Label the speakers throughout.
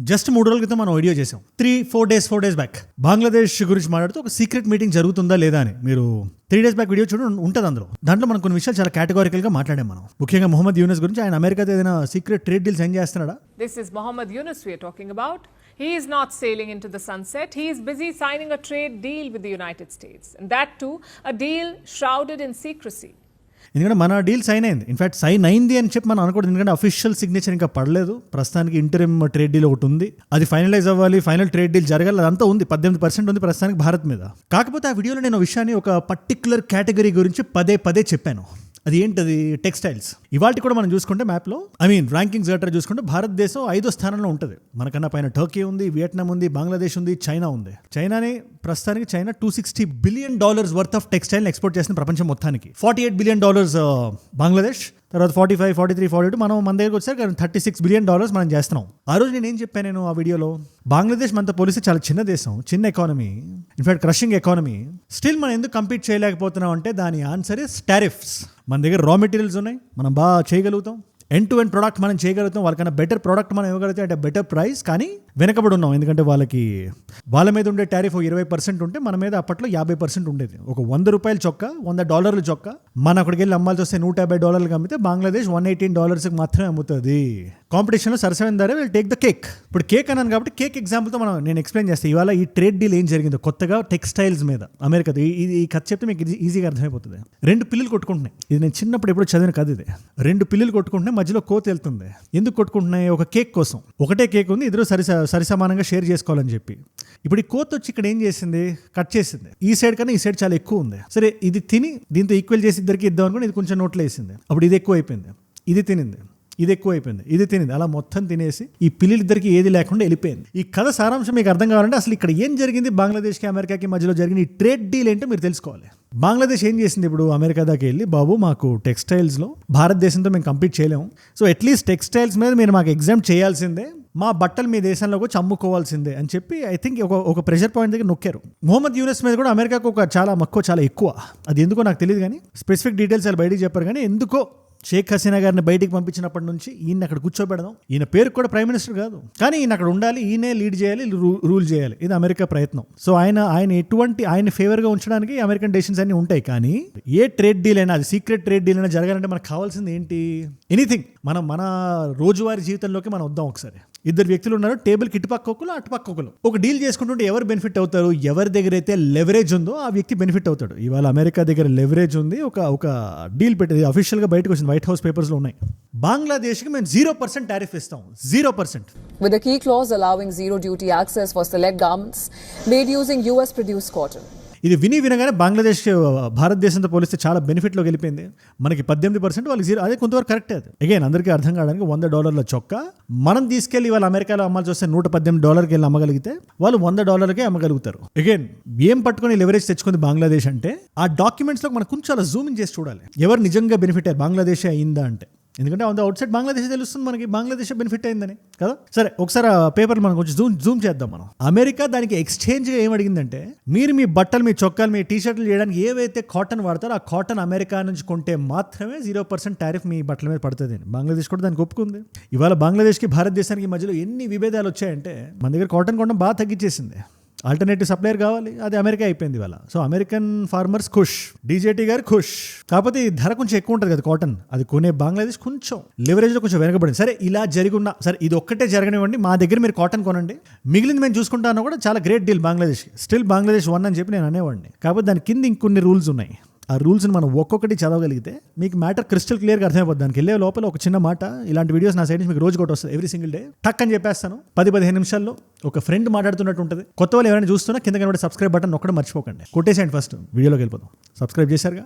Speaker 1: Just 3 రోజుల క్రితం మనం వీడియో చేసాం 4 డేస్ బ్యాక్ బంగ్లాదేశ్ గురించి మాట్లాడుతూ ఒక సీక్రెట్ మీటింగ్ జరుగుతుందా లేదా అని. మీరు 3 డేస్ బ్యాక్ వీడియో చూడండి, ఉంటుంది అందులో. దాంట్లో మనం కొన్ని విషయాలు చాలా కేటగారికల్గా మాట్లాడాం మనం. ముఖ్యంగా మొహమ్మద్ యూనస్ గురించి, ఆయన అమెరికాతో ఏదైనా సీక్రెట్ ట్రేడ్ డీల్ సైన్ చేస్తున్నాడా?
Speaker 2: This is Mohammed Yunus we are talking about. He is not sailing into the sunset. He is busy signing a trade deal with the United States. And that too, a deal shrouded in secrecy.
Speaker 1: ఎందుకంటే మన deal sign అయింది. In fact sign అయింది అని చెప్పి మనం అనుకోవడం, ఎందుకంటే official signature ఇంకా పడలేదు. ప్రస్తుతానికి ఇంటరిమ్ ట్రేడ్ డీల్ ఒకటి ఉంది, అది ఫైనలైజ్ అవ్వాలి, ఫైనల్ ట్రేడ్ డీల్ జరగాలి. అదంతా ఉంది, 18% ఉంది ప్రస్తుతానికి భారత్ మీద. కాకపోతే ఆ వీడియోలో నేను విషయాన్ని, ఒక పర్టికులర్ కేటగిరీ గురించి పదే చెప్పాను. అది ఏంటది? టెక్స్టైల్స్. ఇవాళ కూడా మనం చూసుకుంటే మ్యాప్లో, ర్యాంకింగ్స్ గట్రా చూసుకుంటే భారతదేశం 5వ స్థానంలో ఉంటుంది. మనకన్నా పైన టర్కీ ఉంది, వియట్నాం ఉంది, బంగ్లాదేశ్ ఉంది, చైనా ఉంది. చైనాని ప్రస్తుతానికి China $260 billion worth of textile export చేసిన ప్రపంచం మొత్తానికి. $48 బిలియన్ బంగ్లాదేశ్, తర్వాత 45, 43, 42 మన దగ్గరకు వచ్చారు. $36 బిలియన్ మనం చేస్తున్నాం. ఆ రోజు నేను ఏం చెప్పాను ఆ వీడియోలో, బంగ్లాదేశ్ మనతో పోలిస్తే చాలా చిన్న దేశం, చిన్న economy, in fact crushing economy. Still మనం ఎందుకు కంపీట్ చేయలేకపోతున్నాం అంటే దాని ఆన్సర్ ఇస్ టారిఫ్స్. మన దగ్గర రా మెటీరియల్స్ ఉన్నాయి, మనం బాగా చేయగలుగుతాం, ఎండ్ టు ఎండ్ ప్రోడక్ట్ మనం చేయగలుగుతాం, వాళ్ళకన్నా బెటర్ ప్రోడక్ట్ మనం ఇవ్వగలుగుతాం అంటే బెటర్ ప్రైస్. కానీ వెనకబడి ఉన్నాం, ఎందుకంటే వాళ్ళ మీద ఉండే టారిఫ్ 20% ఉంటే మన మీద అప్పట్లో 50% ఉండేది. ఒక $100 చొక్కా, $100 చొక్కా మన అక్కడికి వెళ్ళి అమ్మాల్సి వస్తే $150 అమ్మితే బంగ్లాదేశ్ $118 మాత్రమే అమ్ముతుంది. కాంపిటీషన్లో సరసమైన ధర విల్ టేక్ ద కేక్. ఇప్పుడు కేక్ అన్నాను కాబట్టి కేక్ ఎగ్జాంపుల్తో నేను ఎక్స్ప్లెయిన్ చేస్తాను ఇవాళ ఈ ట్రేడ్ డీల్ ఏం జరిగిందో కొత్తగా టెక్స్టైల్స్ మీద అమెరికాతో. ఈ కథ చెప్తే మీకు ఈజీగా అర్థమైపోతుంది. 2 పిల్లులు కొట్టుకుంటున్నాయి. ఇది నేను చిన్నప్పుడు ఎప్పుడు చదివిన కథ ఇది. 2 పిల్లులు కొట్టుకుంటున్నాయి, మధ్యలో కోత వెళ్తుంది. ఎందుకు కొట్టుకుంటున్నాయి? ఒక కేక్ కోసం. ఒకటే కేక్ ఉంది, ఇద్దరు సరిసమానంగా షేర్ చేసుకోవాలని చెప్పి. ఇప్పుడు ఈ కోత వచ్చి ఇక్కడ ఏం చేసింది? కట్ చేసింది. ఈ సైడ్ కన్నా ఈ సైడ్ చాలా ఎక్కువ ఉంది. సరే, ఇది తిని దీంతో ఈక్వల్ చేసి ఇద్దరికి ఇద్దాం అనుకుని ఇది కొంచెం నోట్లో వేసింది. అప్పుడు ఇది ఎక్కువ అయిపోయింది, ఇది తినింది, ఇది ఎక్కువ అయిపోయింది, ఇది తినింది. అలా మొత్తం తినేసి ఈ పిల్లలిద్దరికి ఏది లేకుండా వెళ్ళిపోయింది. ఈ కథ సారాంశం మీకు అర్థం కావాలంటే అసలు ఇక్కడ ఏం జరిగింది, బంగ్లాదేశ్కి అమెరికాకి మధ్యలో జరిగిన ఈ ట్రేడ్ డీల్ ఏంటో మీరు తెలుసుకోవాలి. బంగ్లాదేశ్ ఏం చేసింది? ఇప్పుడు అమెరికా దాకా వెళ్ళి, బాబు మాకు టెక్స్టైల్స్లో భారతదేశంతో మేము కంపీట్ చేయలేము, సో అట్లీస్ట్ టెక్స్టైల్స్ మీద మీరు మాకు ఎగ్జామ్ చేయాల్సిందే, మా బట్టలు మీ దేశంలోకి వచ్చి అమ్ముకోవాల్సిందే అని చెప్పి ఐ థింక్ ఒక ప్రెషర్ పాయింట్ దగ్గర నొక్కారు. మొహమ్మద్ యూనస్ మీద కూడా అమెరికాకు ఒక చాలా మక్కువ, చాలా ఎక్కువ. అది ఎందుకో నాకు తెలియదు, కానీ స్పెసిఫిక్ డీటెయిల్స్ వాళ్ళు బయటికి చెప్పారు. కానీ ఎందుకో షేక్ హసీనా గారిని బయటికి పంపించినప్పటి నుంచి ఈయన అక్కడ కూర్చోబెడదాం, ఈయన పేరు కూడా ప్రైమ్ మినిస్టర్ కాదు, కానీ ఈయన అక్కడ ఉండాలి, ఈయనే లీడ్ చేయాలి, రూల్ చేయాలి. ఇది అమెరికా ప్రయత్నం. సో ఆయన ఫేవర్గా ఉంచడానికి అమెరికన్ డెసిషన్స్ అన్ని ఉంటాయి. కానీ ఏ ట్రేడ్ డీల్ అయినా, అది సీక్రెట్ ట్రేడ్ డీల్ అయినా జరగాలంటే మనకు కావాల్సింది ఏంటి? ఎనీథింగ్. మన రోజువారీ జీవితంలోకి మనం వద్దాం ఒకసారి. 2 వ్యక్తులు ఉన్నారు, టేబుల్కి ఇటుపక్క ఒకరు, అటుపక్క ఒకరు. ఒక డీల్ చేసుకుంటుంటే ఎవరు బెనిఫిట్ అవుతారు? ఎవరి దగ్గర అయితే లెవరేజ్ ఉందో ఆ వ్యక్తి బెనిఫిట్ అవుతాడు. ఇవాళ అమెరికా దగ్గర లెవరేజ్ ఉంది. ఒక డీల్ పెట్టేది అఫీషియల్గా బయటకు వచ్చింది, వైట్ హౌస్ పేపర్స్లో ఉన్నాయి. బంగ్లాదేశ్కి మేము 0% టారిఫ్ ఇస్తాం, 0%.
Speaker 3: With a key clause allowing zero duty access for select garments made using US produced cotton.
Speaker 1: ఇది వినగానే బంగ్లాదేశ్ భారతదేశంతో పోలిస్తే చాలా బెనిఫిట్లోకి వెళ్ళిపోయింది. మనకి 18%, వాళ్ళకి 0. అదే కొంతవరకు కరెక్టే. అది అగైన్ అందరికీ అర్థం కావడానికి $100 చొక్కా మనం తీసుకెళ్ళి వాళ్ళు అమెరికాలో అమ్మాల్సి వస్తే $118 వెళ్ళి అమ్మగలిగితే వాళ్ళు $100 అమ్మగలుగుతారు. అగైన్ ఏం పట్టుకొని లెవరేజ్ తెచ్చుకుంది బంగ్లాదేశ్ అంటే, ఆ డాక్యుమెంట్స్లో మనం కొంచెం అలా జూమ్ ఇన్ చేసి చూడాలి ఎవరు నిజంగా బెనిఫిట్ అయ్యారు, బంగ్లాదేశ్ అయిందా అంటే. ఎందుకంటే అవుట్ సైడ్ బంగ్లాదేశ్ తెలుస్తుంది మనకి, బంగ్లాదేశ్ బెనిఫిట్ అయిందని కదా. సరే, ఒకసారి ఆ పేపర్ మనం కొంచెం జూమ్ చేద్దాం మనం. అమెరికా దానికి ఎక్స్చేంజ్గా ఏమడిగిందంటే, మీరు మీ బట్టలు, మీ చొక్కాలు, మీ టీషర్ట్లు చేయడానికి ఏవైతే కాటన్ వాడతారో ఆ కాటన్ అమెరికా నుంచి కొంటే మాత్రమే 0% టారిఫ్ మీ బట్టల మీద పడుతుంది. బంగ్లాదేశ్ కూడా దానికి ఒప్పుకుంది. ఇవాళ బంగ్లాదేశ్కి భారతదేశానికి మధ్యలో ఎన్ని విభేదాలు వచ్చాయంటే, మన దగ్గర కాటన్ కొనడం బాగా తగ్గించేసింది. ఆల్టర్నేటివ్ సప్లయర్ కావాలి, అది అమెరికా అయిపోయింది ఇవాళ. సో అమెరికన్ ఫార్మర్స్ ఖుష్, డీజేటీ గారు ఖుష్. కాకపోతే ఈ ధర కొంచెం ఎక్కువ ఉంటుంది కదా కాటన్, అది కొనే బంగ్లాదేశ్ కొంచెం లెవరేజ్లో కొంచెం వెనకబడింది. సరే, ఇలా జరిగినా సరే, ఇది ఒక్కటే జరగనివ్వండి, మా దగ్గర మీరు కాటన్ కొనండి, మిగిలింది మేము చూసుకుంటాను కూడా చాలా great deal Bangladesh. Still Bangladesh 1 అని చెప్పి నేను అనేవాడిని. కాకపోతే దాని కింద ఇంకొన్ని రూల్స్ ఉన్నాయి. ఆ రూల్స్ని మనం ఒక్కొక్కటి చదవగలిగితే మీకు మ్యాటర్ క్రిస్టల్ క్లియర్గా అర్థమైపోతుంది. దానికి వెళ్ళే లోపల ఒక చిన్న మాట, ఇలాంటి వీడియోస్ నా సైడ్ నుంచి మీకు రోజు ఒకటి వస్తుంది, ఎవ్రీ సింగిల్ డే. టక్ అని చెప్పేస్తాను, 10-15 నిమిషాల్లో ఒక ఫ్రెండ్ మాట్లాడుతున్నట్టు ఉంటుంది. కొత్త వాళ్ళు ఎవరైనా చూస్తున్నా కింద కనబడే సబ్స్క్రైబ్ బటన్ ఒక్కడే మర్చిపోకండి, కొట్టేసేయండి. ఫస్ట్ వీడియోలోకి వెళ్ళిపోతాం. Subscribe చేశారుగా,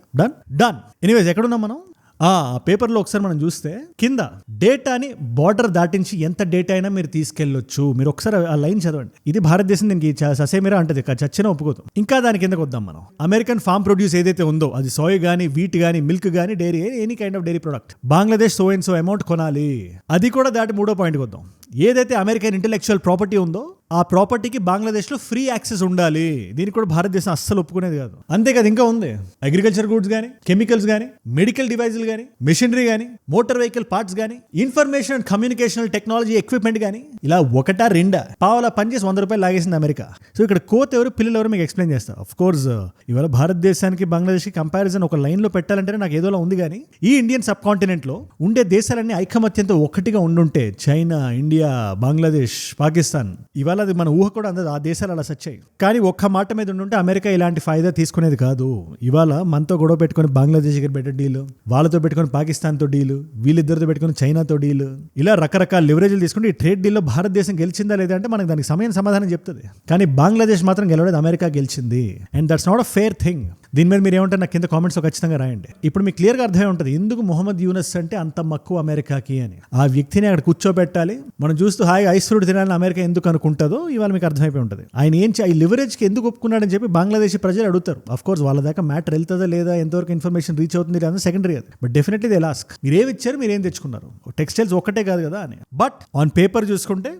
Speaker 1: done. ఎనీవేస్, ఎక్కడున్నాం మనం? ఆ పేపర్లో ఒకసారి మనం చూస్తే కింద డేటాని బార్డర్ దాటించి ఎంత డేటా అయినా మీరు తీసుకెళ్ళొచ్చు. మీరు ఒకసారి ఆ లైన్ చదవండి. ఇది భారతదేశం దీనికి ససేమిరా అంటది, చచ్చిన ఒప్పుకోదు. ఇంకా దాని కిందకు వద్దాం మనం. అమెరికన్ ఫార్మ్ ప్రొడ్యూస్ ఏదైతే ఉందో, అది సోయ్ కానీ, వీట్ కానీ, మిల్క్ కానీ, dairy, any kind of dairy product, Bangladesh so amount కొనాలి. అది కూడా దాటి 3వ పాయింట్కి వద్దాం. ఏదైతే అమెరికన్ ఇంటెలెక్చువల్ ప్రాపర్టీ ఉందో ఆ ప్రాపర్టీకి బంగ్లాదేశ్లో ఫ్రీ యాక్సెస్ ఉండాలి. దీనికి కూడా భారతదేశం అస్సలు ఒప్పుకునేది కాదు. అంతేకాదు ఇంకా ఉంది, అగ్రికల్చర్ గూడ్స్ కానీ, కెమికల్స్ కానీ, మెడికల్ డివైజులు కానీ, మెషినరీ కానీ, మోటార్ వెహికల్ పార్ట్స్ కానీ, information and communication technology equipment కానీ, ఇలా ఒకటా రెండా పావలా పనిచేసి ₹100 లాగేసింది అమెరికా. సో ఇక్కడ కోత ఎవరు, పిల్లలు ఎవరు మీకు ఎక్స్ప్లెయిన్ చేస్తారు. ఆఫ్ కోర్స్ ఇవాళ భారతదేశానికి బంగ్లాదేశ్కి కంపారిజన్ ఒక లైన్లో పెట్టాలంటే నాకు ఏదోలా ఉంది. కానీ ఈ ఇండియన్ సబ్ కాంటినెంట్లో ఉండే దేశాలన్నీ ఐకమత్యంతో ఒక్కటిగా ఉండుంటే చైనా, ఇండియా, బంగ్లాదేశ్, పాకిస్తాన్, ఇవాళ అది మన ఊహ కూడా అందదు. ఆ దేశాలు అలా సచ్చాయి. కానీ ఒక్క మాట మీద ఉండుంటే అమెరికా ఇలాంటి ఫాయిదా తీసుకునేది కాదు. ఇవాళ మనతో గొడవ పెట్టుకుని బంగ్లాదేశ్ దగ్గర బెటర్ డీల్, వాళ్ళతో పెట్టుకుని పాకిస్తాన్తో డీల్, వీళ్ళిద్దరితో పెట్టుకుని చైనాతో డీల్, ఇలా రకరకాల లివరేజ్లు తీసుకుంటే ఈ ట్రేడ్ డీల్లో భారతదేశం గెలిచిందా లేదా అంటే మనకు దానికి సమాధానం చెప్తుంది. కానీ బంగ్లాదేశ్ మాత్రం గెలవలేదు, అమెరికా గెలిచింది. And that's not a fair thing. దీని మీద మీరు ఏమంటారు నాకు కింద కామెంట్స్లో ఖచ్చితంగా రాయండి. ఇప్పుడు మీకు క్లియర్గా అర్థమై ఉంటుంది ఎందుకు మొహమ్మద్ యూనస్ అంటే అంత మక్కువ అమెరికాకి అని. ఆ వ్యక్తిని అక్కడ కూర్చోబెట్టాలి, మనం చూస్తూ హాయిగా ఐస్ ఫ్రూట్ తినాలని అమెరికా ఎందుకు అనుకుంటుందో ఇవాళ మీకు అర్థమైపోయి ఉంటుంది. ఆయన ఈ లివరేజ్కి ఎందుకు ఒప్పుకున్నాడని చెప్పి బంగ్లాదేశీ ప్రజలు అడుగుతారు. అఫ్ కోర్స్ వాళ్ళ దాకా మ్యాటర్ వెళ్తుందా లేదా, ఎంతవరకు ఇన్ఫర్మేషన్ రీచ్ అవుతుంది లేదా సెకండరీ అది. బట్ డెఫినెట్లీ దే లాస్క్, మీరు ఏమి ఇచ్చారు, మీరు ఏం తెచ్చుకున్నారు, టెక్స్టైల్స్ ఒక్కటే కాదు కదా అని. బట్ ఆన్ పేపర్ చూసుకుంటే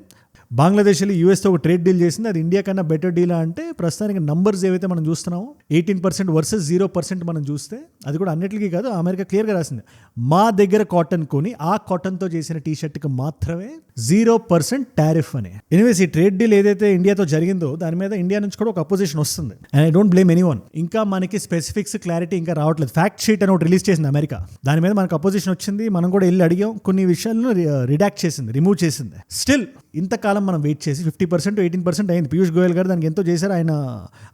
Speaker 1: బంగ్లాదేశ్లో యూఎస్తో ఒక ట్రేడ్ డీల్ చేసింది, అది ఇండియా కన్నా బెటర్ డీలా అంటే ప్రస్తుతానికి నంబర్స్ ఏవైతే మనం చూస్తున్నామో 18% వర్సెస్ 0% మనం చూస్తే, అది కూడా అన్నిటికీ కాదు, అమెరికా క్లియర్గా రాసింది మా దగ్గర కాటన్ కొని ఆ కాటన్తో చేసిన టీ షర్ట్కి మాత్రమే 0% టారిఫ్ అని. ఎనీవేస్ ఈ ట్రేడ్ డీల్ ఏదైతే ఇండియాతో జరిగిందో దాని మీద ఇండియా నుంచి కూడా ఒక అపోజిషన్ వస్తుంది. And I don't blame anyone. ఇంకా మనకి స్పెసిఫిక్స్ క్లారిటీ ఇంకా రావట్లేదు. ఫ్యాక్ట్ షీట్ అని ఒకటి రిలీజ్ చేసింది అమెరికా, దాని మీద మనకు అపోజిషన్ వచ్చింది. మనం కూడా వెళ్ళి అడిగాం, కొన్ని విషయాలను రిడాక్ట్ చేసింది, రిమూవ్ చేసింది. స్టిల్ ఇంతకాలం మనం వెయిట్ చేసి 50% 18% అయింది. పీయూష్ గోయల్ గారు దానికి ఎంతో చేశారు.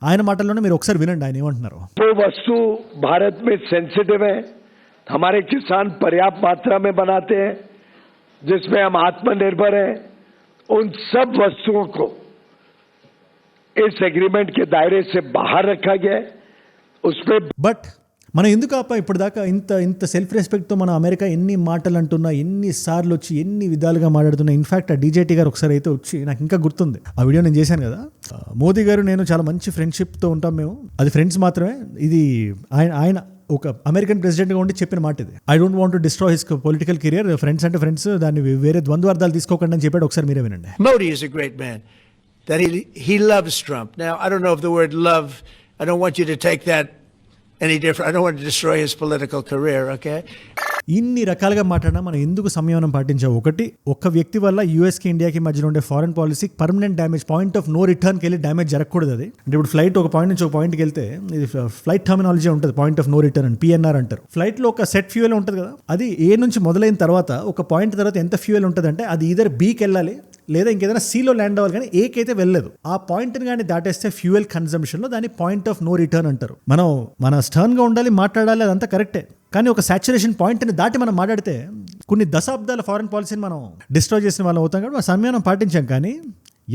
Speaker 1: ఆయన మాటల్లోనే మీరు ఒకసారి వినండి ఆయన ఏమంటున్నారు.
Speaker 4: वस्तु भारत में सेंसिटिव है, हमारे किसान पर्याप्त मात्रा में बनाते हैं, जिसमें हम आत्मनिर्भर हैं, उन सब वस्तुओं को इस एग्रीमेंट के दायरे से बाहर रखा गया है. उसमें
Speaker 1: బట్ మనం ఎందుకు ఇప్పటిదాకా ఇంత సెల్ఫ్ రెస్పెక్ట్తో మన అమెరికా ఎన్ని మాటలు అంటున్నా, ఎన్నిసార్లు వచ్చి ఎన్ని విధాలుగా మాట్లాడుతున్నా. ఇన్ఫాక్ట్ ఆ డీజేటీ గారు ఒకసారి అయితే వచ్చి, నాకు ఇంకా గుర్తుంది ఆ వీడియో నేను చేశాను కదా, మోదీ గారు నేను చాలా మంచి ఫ్రెండ్షిప్తో ఉంటాం మేము, అది ఫ్రెండ్స్ మాత్రమే, ఇది ఆయన ఒక అమెరికన్ ప్రెసిడెంట్గా ఉండి చెప్పిన మాట ఇది. I don't want to destroy his political career, friends అంటే ఫ్రెండ్స్, దాన్ని వేరే ద్వంద్వార్థాలు తీసుకోకండి అని చెప్పాడు. ఒకసారి మీరే వినండి.
Speaker 5: Modi is a great man. That he loves Trump. Now, I don't know if the word love, I don't want you to take that any different. I don't want to destroy his political career, okay?
Speaker 1: ఇన్ని రకాలుగా మాట్లాడినా మనం ఎందుకు సంయమనం పాటించాం? ఒక్క వ్యక్తి వల్ల యూఎస్కి ఇండియాకి మధ్యలో ఉండే foreign policy permanent damage, point of no రిటర్న్కి వెళ్ళి డ్యామేజ్ జరగకూడదు. అది అంటే ఇప్పుడు ఫ్లైట్ ఒక పాయింట్ నుంచి ఒక పాయింట్కి వెళ్తే, ఇది ఫ్లైట్ టర్మినాలజీ ఉంటుంది, పాయింట్ ఆఫ్ నో రిటర్న్ అని PNR అంటారు. ఫ్లైట్లో ఒక సెట్ ఫ్యూయల్ ఉంటుంది కదా, అది ఏ నుంచి మొదలైన తర్వాత ఒక పాయింట్ తర్వాత ఎంత ఫ్యూయల్ ఉంటుందంటే అది ఈదర్ బీకి వెళ్ళాలి లేదా ఇంకేదైనా సీలో ల్యాండ్ అవ్వాలి, కానీ ఏకైతే వెళ్ళలేదు. ఆ పాయింట్ని కానీ దాటేస్తే ఫ్యూయల్ కన్జంప్షన్లో దాన్ని పాయింట్ ఆఫ్ నో రిటర్న్ అంటారు. మన స్టర్న్గా ఉండాలి, మాట్లాడాలి, అదంతా కరెక్టే. కానీ ఒక సాచురేషన్ పాయింట్ని దాటి మనం మాట్లాడితే కొన్ని దశాబ్దాల ఫారెన్ పాలసీని మనం డిస్ట్రాయ్ చేసిన వాళ్ళం అవుతాం. కాబట్టి సంయమనం పాటించాం, కానీ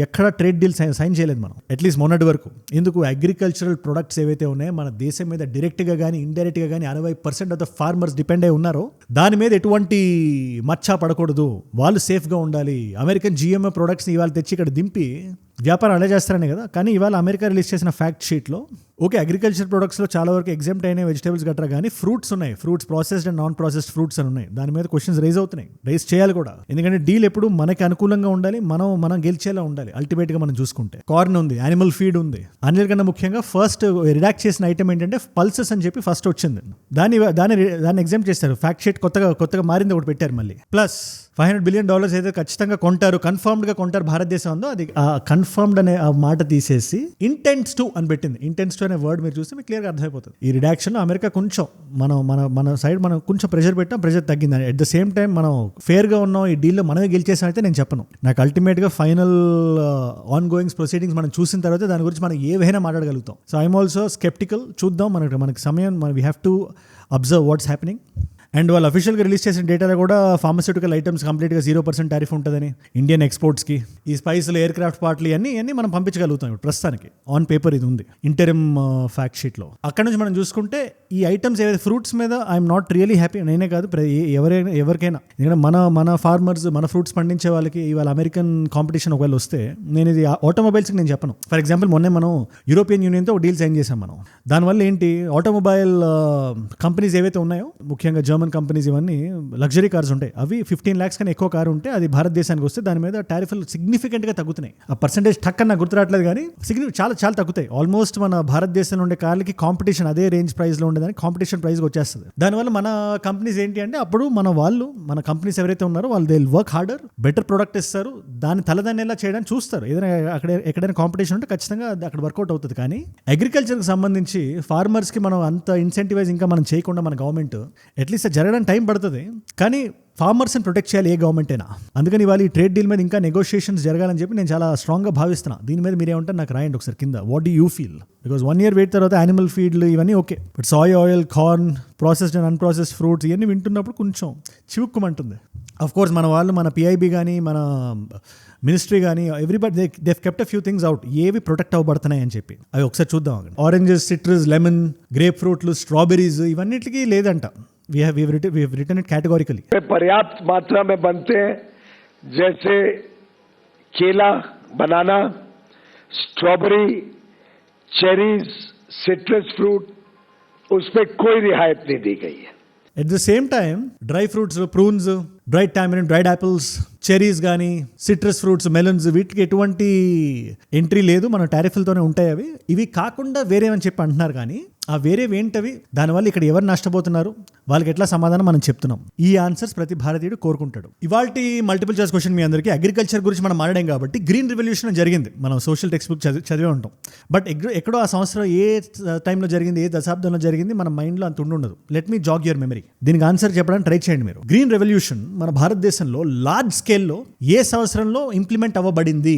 Speaker 1: ఎక్కడ ట్రేడ్ డీల్ సైన్ చేయలేదు మనం, అట్లీస్ట్ మొన్నటి వరకు. ఎందుకు? అగ్రికల్చరల్ ప్రొడక్ట్స్ ఏవైతే ఉన్నాయో మన దేశం మీద డైరెక్ట్గా కానీ ఇండైరెక్ట్గా కానీ 60% ఆఫ్ ద ఫార్మర్స్ డిపెండ్ అయి ఉన్నారో దాని మీద ఎటువంటి మచ్చ పడకూడదు, వాళ్ళు సేఫ్గా ఉండాలి. అమెరికన్ GMO ప్రొడక్ట్స్ని ఇవాళ తెచ్చి ఇక్కడ దింపి వ్యాపారం అలా చేస్తారనే కదా. కానీ ఇవాళ అమెరికా రిలీజ్ చేసిన ఫ్యాక్ట్ షీట్లో ఓకే అగ్రికల్చర్ ప్రొడక్ట్స్లో చాలా వరకు ఎగ్జామ్ట్ అయిన వెజిటేబుల్స్ గట్రా, కానీ ఫ్రూట్స్ ఉన్నాయి, fruits processed and non processed fruits అని ఉన్నాయి. దాని మీద క్వశ్చన్స్ రైజ్ చేయాలి కూడా. ఎందుకంటే డీల్ ఎప్పుడు మనకి అనుకూలంగా ఉండాలి, మనం గెలిచేలా ఉండాలి. అల్టిమేట్గా మనం చూసుకుంటే కార్న్ ఉంది, యానిమల్ ఫీడ్ ఉంది, అన్నిటికన్నా ముఖ్యంగా ఫస్ట్ రిడాక్ట్ చేసిన ఐటమ్ ఏంటంటే పల్సెస్ అని చెప్పి ఫస్ట్ వచ్చింది. దాన్ని ఎగ్జామ్ చేస్తారు. ఫ్యాక్ట్ షీట్ కొత్తగా మారింది ఒకటి పెట్టారు మళ్ళీ. ప్లస్ $500 బిలియన్ అయితే ఖచ్చితంగా కొంటారు, కన్ఫర్మ్డ్గా కొంటారు భారతదేశం ఉందో, అది కన్ఫర్మ్డ్ అనే ఆ మాట తీసేసి ఇంటెంట్స్ టు అని పెట్టింది. ఇంటెంట్స్ టు అనే వర్డ్ మీరు చూస్తే మీకు క్లియర్గా అర్థమైపోతుంది. ఈ రిడాక్షన్లో అమెరికా కొంచెం మన సైడ్ మనం కొంచెం ప్రెషర్ పెట్టాం, ప్రెషర్ తగ్గింది. అట్ ద సేమ్ టైం మనం ఫేర్గా ఉన్నాం, ఈ డీల్లో మనమే గెలిచేసాం అయితే నేను చెప్పను. నాకు అల్టిమేట్గా ఫైనల్ ఆన్ గోయింగ్స్ ప్రొసీడింగ్స్ మనం చూసిన తర్వాత దాని గురించి మనం ఏవైనా మాట్లాడగలుగుతాం. So I'm also sceptical. చూద్దాం, మనకి సమయం, we have to observe what's happening. And వాళ్ళు అఫీషియల్గా రిలీజ్ చేసిన డేటాలో కూడా ఫార్మస్యూటికల్ ఐటమ్స్ కంప్లీట్గా 0% టారిఫ్ ఉంటుందని, ఇండియన్ ఎక్స్పోర్ట్స్కి ఈ స్పైస్లు, ఎయిర్ క్రాఫ్ట్ పార్ట్లు అన్నీ మనం పంపించగలుగుతాం ఇప్పుడు ప్రస్తుతానికి. ఆన్ పేపర్ ఇది ఉంది ఇంటరిమ్ ఫ్యాక్ట్ షీట్లో. అక్కడ నుంచి మనం చూసుకుంటే ఈ ఐటమ్స్ ఏవైతే ఫ్రూట్స్ మీద ఐఎమ్ నాట్ రియలీ హ్యాపీ. నేనే కాదు, ఎవరికైనా. ఎందుకంటే మన ఫార్మర్స్, మన ఫ్రూట్స్ పండించే వాళ్ళకి ఇవాళ అమెరికన్ కాంపిటీషన్ ఒకవేళ వస్తే, నేను ఇది ఆటోమొబైల్స్కి నేను చెప్పను. ఫర్ ఎగ్జాంపుల్ మొన్నే మనం యూరోపియన్ యూనియన్తో ఒక డీల్ సైన్ చేసాం మనం. దానివల్ల ఏంటి, ఆటోమొబైల్ కంపెనీస్ ఏవైతే ఉన్నాయో, ముఖ్యంగా జర్మన్ కంపెనీస్, ఇవన్నీ లగ్జరీ కార్స్ ఉంటాయి, అవి 15 lakhs కన్నా ఎక్కువ కారు ఉంటే అది భారతదేశానికి వస్తే దాని మీద టారిఫ్లు సిగ్నిఫికెంట్గా తగ్గుతున్నాయి. ఆ పర్సెంటేజ్ టక్కన నాకు గుర్తురాట్లేదు కానీ చాలా చాలా తగ్గుతాయి. ఆల్మోస్ట్ మన భారతదేశంలో ఉండే కార్లకి కాంపిటీషన్ అదే రేంజ్ ప్రైస్లో ఉండేదానికి కాంపిటీషన్ ప్రైస్కి వచ్చేస్తుంది. దానివల్ల మన కంపెనీస్ ఏంటి అంటే, అప్పుడు మన కంపెనీస్ ఎవరైతే ఉన్నారో వాళ్ళు they work harder, better product ఇస్తారు, దాన్ని తలదన్నేలా చేయడానికి చూస్తారు. ఏదైనా ఎక్కడైనా కాంపిటీషన్ ఉంటే ఖచ్చితంగా అక్కడ వర్కౌట్ అవుతుంది. కానీ అగ్రికల్చర్కి సంబంధించి ఫార్మర్స్కి మనం అంత ఇన్సెంటివైజ్ ఇంకా మనం చేయకుండా మన గవర్నమెంట్, అట్లీస్ట్ జరగడానికి టైం పడుతుంది, కానీ ఫార్మర్స్ని ప్రొటెక్ట్ చేయాలి ఏ గవర్నమెంట్ అయినా. అందుకని వాళ్ళు ఈ ట్రేడ్ డీల్ మీద ఇంకా నెగోషియేషన్స్ జరగాలని చెప్పి నేను చాలా స్ట్రాంగ్గా భావిస్తున్నాను. దీని మీద మీరేమంటారు నాకు రాయండి ఒకసారి కింద. What do you feel? Because 1 year wait తర్వాత యానిమల్ ఫీడ్లు ఇవన్నీ okay, but soy oil, corn, processed and unprocessed fruits ఇవన్నీ వింటున్నప్పుడు కొంచెం చివుక్కుమంటుంది. అఫ్ కోర్స్ మన వాళ్ళు, మన పిఐబి కానీ, మన మినిస్ట్రీ కానీ, everybody they kept a few things out, ఏవి ప్రొటెక్ట్ అవ్వబడుతున్నాయి అని చెప్పి. అవి ఒకసారి చూద్దాం. ఆరెంజెస్, సిట్రస్, లెమన్, గ్రేప్ ఫ్రూట్లు, స్ట్రాబెరీస్ ఇవన్నిటికీ లేదంట. we've written it categorically.
Speaker 4: पर्याप्त मात्रा में बनते हैं, जैसे केला, बनाना, स्ट्रॉबेरी, चेरीज, सिट्रस फ्रूट, उस पर कोई रियायत नहीं दी गई है.
Speaker 1: At the same time, dry fruits, prunes, dried tamarind, dried apples, cherries కానీ, సిట్రస్ ఫ్రూట్స్, మెలన్స్, వీటికి ఎటువంటి ఎంట్రీ లేదు, మన టారిఫ్లతోనే ఉంటాయి అవి. ఇవి కాకుండా వేరేవని చెప్పి అంటున్నారు, కానీ ఆ వేరేవి ఏంటవి, దానివల్ల ఇక్కడ ఎవరు నష్టపోతున్నారు, వాళ్ళకి ఎట్లా సమాధానం మనం చెప్తున్నాం. ఈ ఆన్సర్స్ ప్రతి భారతీయుడు కోరుకుంటాడు. ఇవాల్టి మల్టిపుల్ చాయిస్ క్వశ్చన్ మీ అందరికీ. అగ్రికల్చర్ గురించి మనం మాట్లాడాం కాబట్టి, గ్రీన్ రెవల్యూషన్ జరిగింది, మనం సోషల్ టెక్స్ట్ బుక్ చదివే ఉంటాం. బట్ ఎక్కడో ఆ సంవత్సరం ఏ టైంలో జరిగింది, ఏ దశాబ్దంలో జరిగింది, మన మైండ్లో అంత ఉండదు. Let me jog your memory. దీనికి ఆన్సర్ చెప్పడానికి ట్రై చేయండి మీరు. గ్రీన్ రెవల్యూషన్ మన భారతదేశంలో లార్జ్ స్కేల్లో ఏ సంవత్సరంలో ఇంప్లిమెంట్ అవ్వబడింది?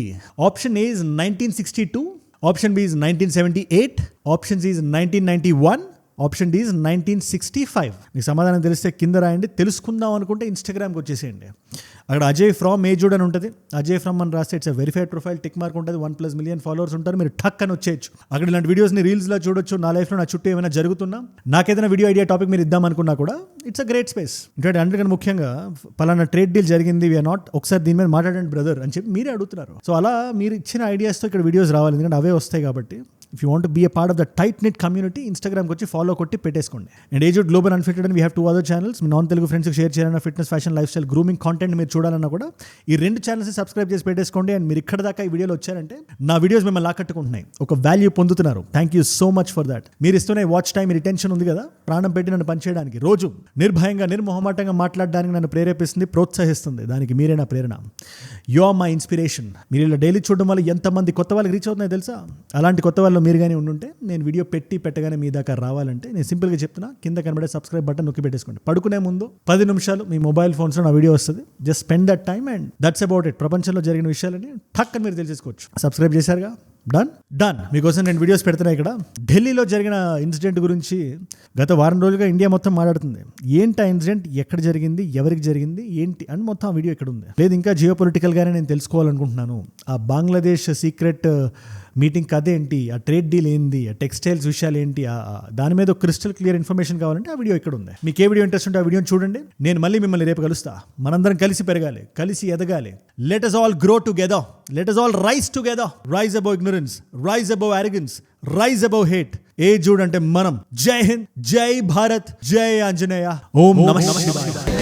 Speaker 1: Option A is 1962, option B is 1978, option C is 1991, option D is 1965. మీకు సమాధానం తెలిస్తే కింద రాయండి. తెలుసుకుందాం అనుకుంటే ఇన్స్టాగ్రామ్కి వచ్చేసేయండి. అక్కడ అజయ్ ఫ్రమ్ ఏజుడ్ అని ఉంటుంది. అజయ్ ఫ్రమ్ అని రాస్తే it's verified profile, tick mark ఉంటుంది, 1+ million followers ఉంటారు. మీరు టక్ అని వచ్చేయచ్చు. అక్కడ ఇలాంటి వీడియోస్ని రీల్స్లో చూడొచ్చు. నా లైఫ్లో నా చుట్టూ ఏమైనా జరుగుతున్నా, నాకేదైనా వీడియో ఐడియా టాపిక్ మీరు ఇద్దామనుకున్నా కూడా ఇట్స్ అ గ్రేట్ స్పేస్. ఇంకంటే అందుకని ముఖ్యంగా పలానా ట్రేడ్ డీల్ జరిగింది, వీఆర్ నాట్, ఒకసారి దీని మీద మాట్లాడండి బ్రదర్ అని చెప్పి మీరే అడుగుతున్నారు. సో అలా మీరు ఇచ్చిన ఐడియాస్తో ఇక్కడ వీడియోస్ రావాలి, ఎందుకంటే అవే వస్తాయి కాబట్టి. If you want to be a part of the tight knit community, ఇన్స్టాగ్రామ్కి వచ్చి ఫాలో కొట్టి పెట్టేసుకోండి. అండ్ ఏజుడ్ global unfitted and we have 2 other channels. మీ నాన్ తెలుగు ఫ్రెండ్స్కి షేర్ చేయాలన్నా, fitness, fashion, lifestyle, grooming content మీరు చూడాలన్నా కూడా ఈ 2 ఛానల్స్ని సబ్స్క్రైబ్ చేసి పెట్టేసుకోండి. అండ్ మీరు ఇక్కడ దాకా ఈ వీడియోలో వచ్చారంటే నా వీడియోస్ మిమ్మల్ని ఆకట్టుకుంటున్నాయి, ఒక వాల్యూ పొందుతున్నారు. Thank you so much for that. మీరు ఇస్తున్న వాచ్ టైం, రిటెన్షన్ ఉంది కదా, ప్రాణం పెట్టి నన్ను పనిచేయడానికి, రోజు నిర్భయంగా, నిర్మోహమాటంగా మాట్లాడడానికి నన్ను ప్రేరేపిస్తుంది, ప్రోత్సహిస్తుంది. దానికి మీరే నా ప్రేరణ. You are my inspiration. మీరు ఇలా డైలీ చూడడం వల్ల ఎంతమంది కొత్త వాళ్ళకి రీచ్ అవుతున్నాయో తెలుసా? అలాంటి కొత్త వాళ్ళు మీరు కానీ ఉండుంటే, నేను వీడియో పెట్టగానే మీ దాకా రావాలంటే నేను సింపుల్గా చెప్తున్నా, కింద కనబడే సబ్స్క్రైబ్ బటన్ నొక్కి పెట్టేసుకోండి. పడుకునే ముందు 10 నిమిషాలు మీ మొబైల్ ఫోన్స్లో నా వీడియో వస్తుంది. Just spend that time and that's about it. ప్రపంచంలో జరిగిన విషయాలని టక్ అని మీరు తెలిసేసుకోవచ్చు. Subscribe చేశారుగా, done. మీకోసం నేను వీడియోస్ పెడుతున్నా. ఇక్కడ ఢిల్లీలో జరిగిన ఇన్సిడెంట్ గురించి గత వారం రోజులుగా ఇండియా మొత్తం మాట్లాడుతుంది. ఏంటి ఆ ఇన్సిడెంట్, ఎక్కడ జరిగింది, ఎవరికి జరిగింది, ఏంటి అని మొత్తం వీడియో ఇక్కడ ఉంది. లేదు ఇంకా జియో పొలిటికల్గానే నేను తెలుసుకోవాలనుకుంటున్నాను. ఆ బంగ్లాదేశ్ సీక్రెట్ మీటింగ్ కథ ఏంటి, ఆ ట్రేడ్ డీల్ ఏంటి, ఆ టెక్స్టైల్స్ విషయాలు ఏంటి, దాని మీద ఒక క్రిస్టల్ క్లియర్ ఇన్ఫర్మేషన్ కావాలంటే ఆ వీడియో ఇక్కడ ఉంది. మీకు ఏ వీడియో ఇంట్రెస్ట్ ఉంటే ఆ వీడియోని చూడండి. నేను మళ్ళీ మిమ్మల్ని రేపు కలుస్తా. మనందరం కలిసి పెరగాలి, కలిసి ఎదగాలి. Let us all grow together. Let us all rise together. Rise above ignorance, rise above arrogance, rise above hate. ఏ జూడ్ అంటే మనం. జై హింద్, జై భారత్, జై ఆంజనేయ. ఓం నమః శివాయ.